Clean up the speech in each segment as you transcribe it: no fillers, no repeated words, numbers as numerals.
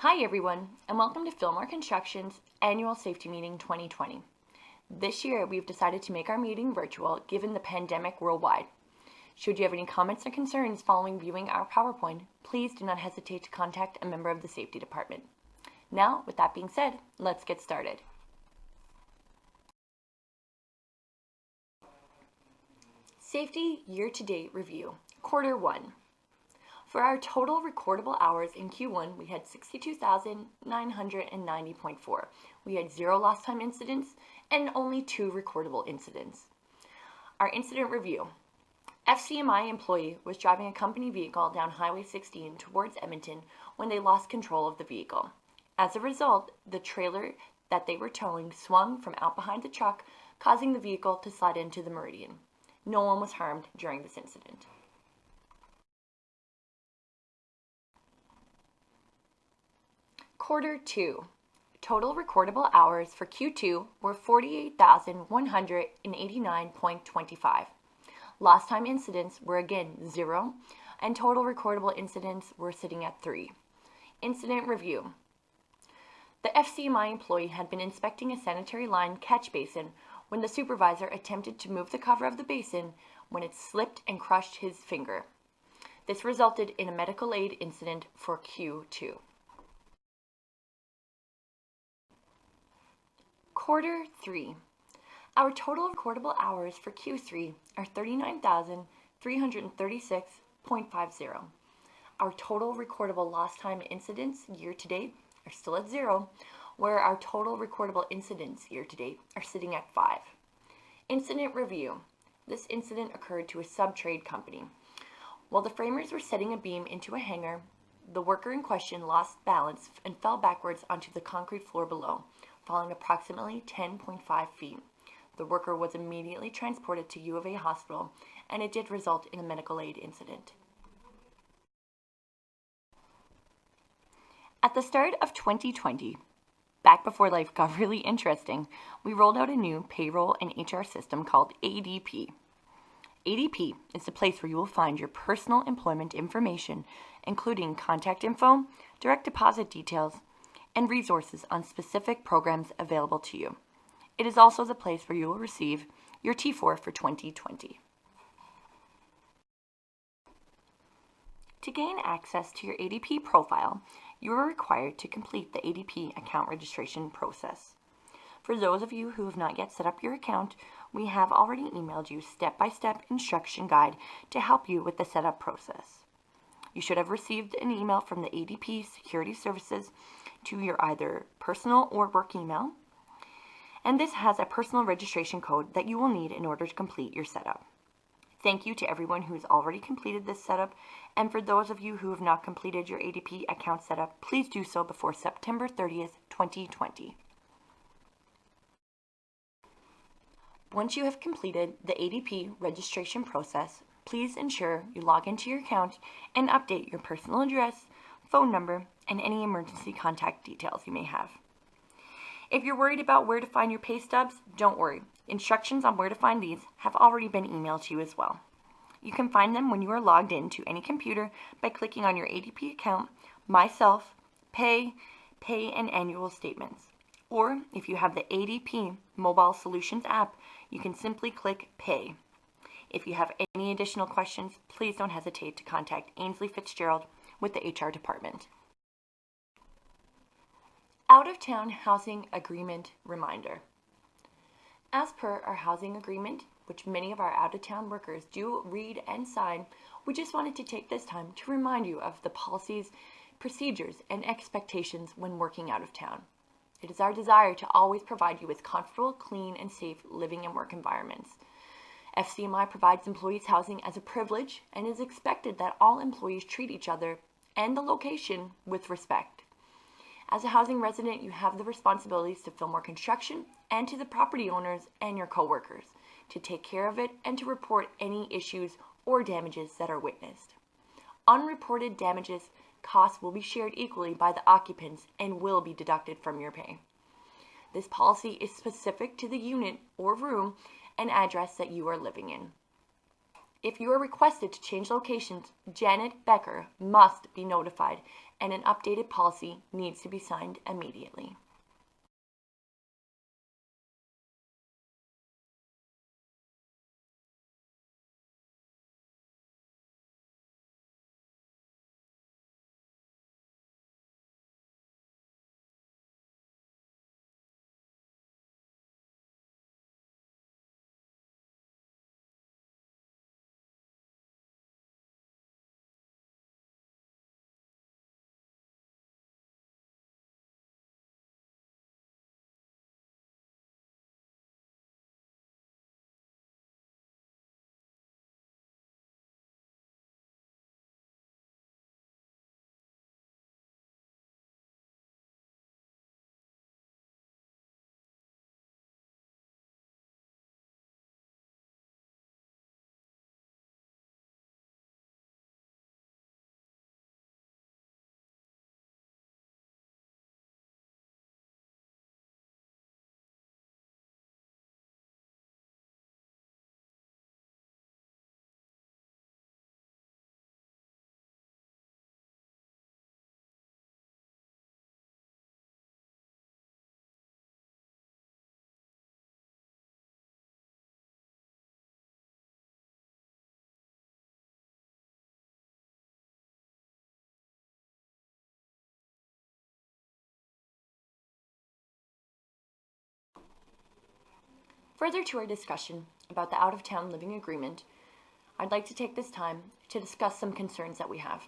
Hi everyone, and welcome to Fillmore Construction's Annual Safety Meeting 2020. This year, we've decided to make our meeting virtual given the pandemic worldwide. Should you have any comments or concerns following viewing our PowerPoint, please do not hesitate to contact a member of the Safety Department. Now, with that being said, let's get started. Safety Year-to-Date Review, Quarter 1. For our total recordable hours in Q1, we had 62,990.4. We had 0 lost time incidents and only 2 recordable incidents. Our incident review. FCMI employee was driving a company vehicle down Highway 16 towards Edmonton when they lost control of the vehicle. As a result, the trailer that they were towing swung from out behind the truck, causing the vehicle to slide into the meridian. No one was harmed during this incident. Quarter 2. Total recordable hours for Q2 were 48,189.25. Lost time incidents were again 0, and total recordable incidents were sitting at 3. Incident review. The FCMI employee had been inspecting a sanitary line catch basin when the supervisor attempted to move the cover of the basin when it slipped and crushed his finger. This resulted in a medical aid incident for Q2. Quarter 3. Our total recordable hours for Q3 are 39,336.50. Our total recordable lost time incidents year-to-date are still at 0, where our total recordable incidents year-to-date are sitting at 5. Incident review. This incident occurred to a sub-trade company. While the framers were setting a beam into a hangar, the worker in question lost balance and fell backwards onto the concrete floor below, falling approximately 10.5 feet. The worker was immediately transported to U of A hospital, and it did result in a medical aid incident. At the start of 2020, back before life got really interesting, we rolled out a new payroll and HR system called ADP. ADP is the place where you will find your personal employment information, including contact info, direct deposit details, and resources on specific programs available to you. It is also the place where you will receive your T4 for 2020. To gain access to your ADP profile, you are required to complete the ADP account registration process. For those of you who have not yet set up your account, we have already emailed you step-by-step instruction guide to help you with the setup process. You should have received an email from the ADP Security Services to your either personal or work email, and this has a personal registration code that you will need in order to complete your setup. Thank you to everyone who has already completed this setup, and for those of you who have not completed your ADP account setup, please do so before September 30th, 2020. Once you have completed the ADP registration process, please ensure you log into your account and update your personal address, phone number, and any emergency contact details you may have. If you're worried about where to find your pay stubs, don't worry. Instructions on where to find these have already been emailed to you as well. You can find them when you are logged in to any computer by clicking on your ADP account, Myself, Pay, and Annual Statements. Or if you have the ADP Mobile Solutions app, you can simply click Pay. If you have any additional questions, please don't hesitate to contact Ainsley Fitzgerald with the HR department. Out-of-town housing agreement reminder. As per our housing agreement, which many of our out-of-town workers do read and sign, we just wanted to take this time to remind you of the policies, procedures, and expectations when working out of town. It is our desire to always provide you with comfortable, clean, and safe living and work environments. FCMI provides employees housing as a privilege and is expected that all employees treat each other and the location with respect. As a housing resident, you have the responsibilities to Fillmore Construction and to the property owners and your coworkers to take care of it and to report any issues or damages that are witnessed. Unreported damages costs will be shared equally by the occupants and will be deducted from your pay. This policy is specific to the unit or room and address that you are living in. If you are requested to change locations, Janet Becker must be notified, and an updated policy needs to be signed immediately. Further to our discussion about the out-of-town living agreement, I'd like to take this time to discuss some concerns that we have.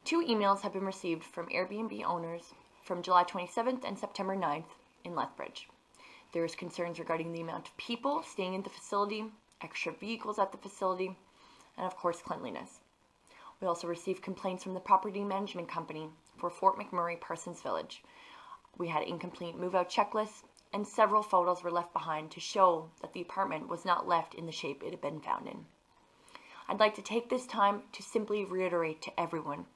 2 emails have been received from Airbnb owners from July 27th and September 9th in Lethbridge. There is concerns regarding the amount of people staying in the facility, extra vehicles at the facility, and of course cleanliness. We also received complaints from the property management company for Fort McMurray Parsons Village. We had incomplete move-out checklists, and several photos were left behind to show that the apartment was not left in the shape it had been found in. I'd like to take this time to simply reiterate to everyone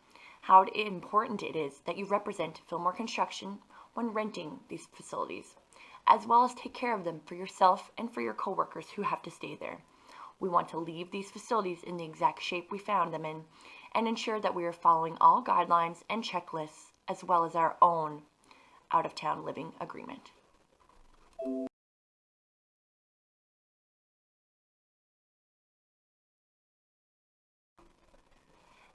how important it is that you represent Fillmore Construction when renting these facilities, as well as take care of them for yourself and for your coworkers who have to stay there. We want to leave these facilities in the exact shape we found them in and ensure that we are following all guidelines and checklists as well as our own out-of-town living agreement.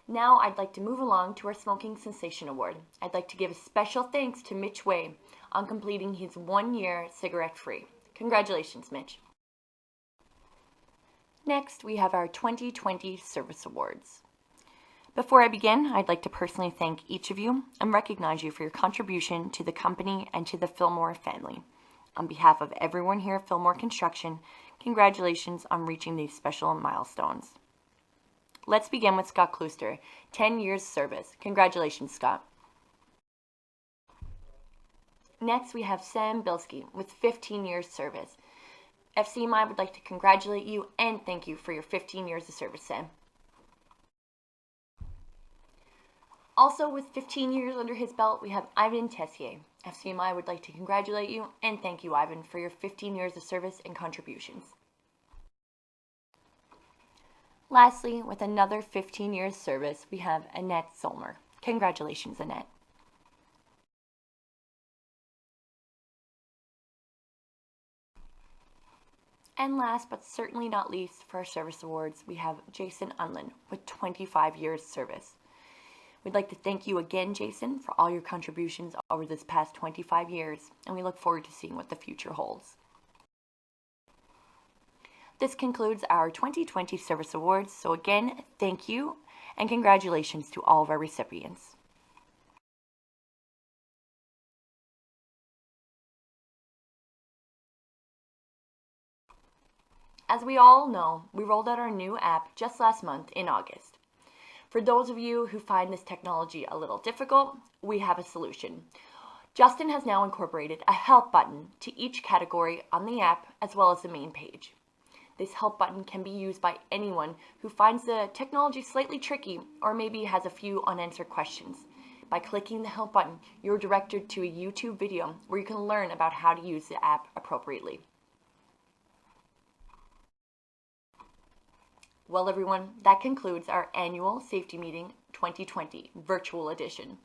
Now I'd like to move along to our Smoking Sensation Award. I'd like to give a special thanks to Mitch Way on completing his 1-year cigarette-free. Congratulations, Mitch. Next, we have our 2020 Service Awards. Before I begin, I'd like to personally thank each of you and recognize you for your contribution to the company and to the Fillmore family. On behalf of everyone here at Fillmore Construction, congratulations on reaching these special milestones. Let's begin with Scott Klooster, 10 years service. Congratulations, Scott. Next, we have Sam Bilski with 15 years service. FCMI would like to congratulate you and thank you for your 15 years of service, Sam. Also, with 15 years under his belt, we have Ivan Tessier. FCMI would like to congratulate you and thank you, Ivan, for your 15 years of service and contributions. Lastly, with another 15 years service, we have Annette Solmer. Congratulations, Annette. And last but certainly not least for our service awards, we have Jason Unlin with 25 years service. We'd like to thank you again, Jason, for all your contributions over this past 25 years, and we look forward to seeing what the future holds. This concludes our 2020 Service Awards, so again, thank you and congratulations to all of our recipients. As we all know, we rolled out our new app just last month in August. For those of you who find this technology a little difficult, we have a solution. Justin has now incorporated a help button to each category on the app as well as the main page. This help button can be used by anyone who finds the technology slightly tricky or maybe has a few unanswered questions. By clicking the help button, you're directed to a YouTube video where you can learn about how to use the app appropriately. Well, everyone, that concludes our annual safety meeting 2020 virtual edition.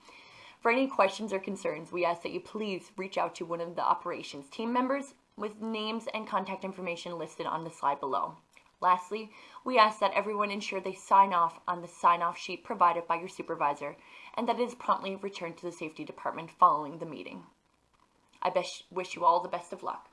For any questions or concerns, we ask that you please reach out to one of the operations team members with names and contact information listed on the slide below. Lastly, we ask that everyone ensure they sign off on the sign-off sheet provided by your supervisor and that it is promptly returned to the safety department following the meeting. I wish you all the best of luck.